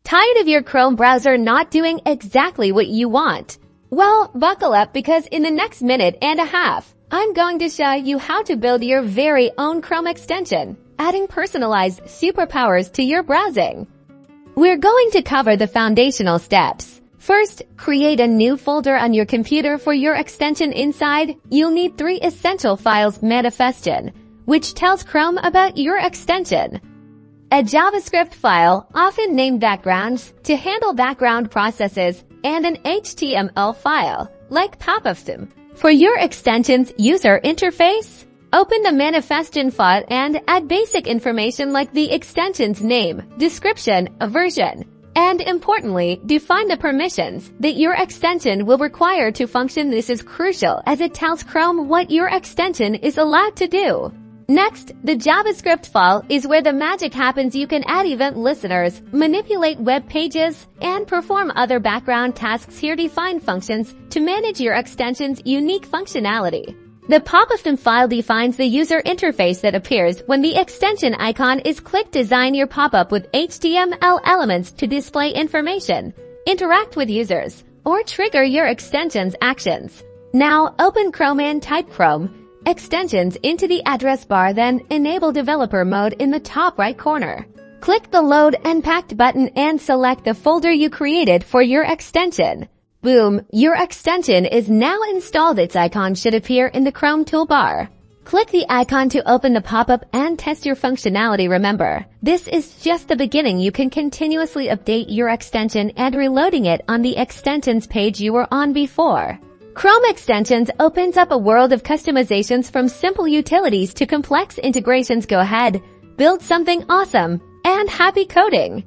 Tired of your Chrome browser not doing exactly what you want? Well, buckle up because in the next minute and a half, I'm going to show you how to build your very own Chrome extension, adding personalized superpowers to your browsing. We're going to cover the foundational steps. First, create a new folder on your computer for your extension. Inside, you'll need 3 essential files: Manifest.json, which tells Chrome about your extension; a JavaScript file, often named backgrounds, to handle background processes; and an HTML file, like Popup.html, for your extension's user interface. Open the Manifest.json file and add basic information like the extension's name, description, version, and importantly, define the permissions that your extension will require to function. This is crucial as it tells Chrome what your extension is allowed to do. Next, the JavaScript file is where the magic happens. You can add event listeners, manipulate web pages, and perform other background tasks here. Define functions to manage your extension's unique functionality. The Popup.html file defines the user interface that appears when the extension icon is clicked. Design your pop-up with HTML elements to display information, interact with users, or trigger your extension's actions. Now, open Chrome and type Chrome extensions into the address bar, then enable developer mode in the top right corner. Click the Load Unpacked button and select the folder you created for your extension. Boom! Your extension is now installed. Its icon should appear in the Chrome toolbar. Click the icon to open the pop-up and test your functionality. Remember, this is just the beginning. You can continuously update your extension and reloading it on the extensions page you were on before. Chrome Extensions opens up a world of customizations, from simple utilities to complex integrations. Go ahead, build something awesome, and happy coding!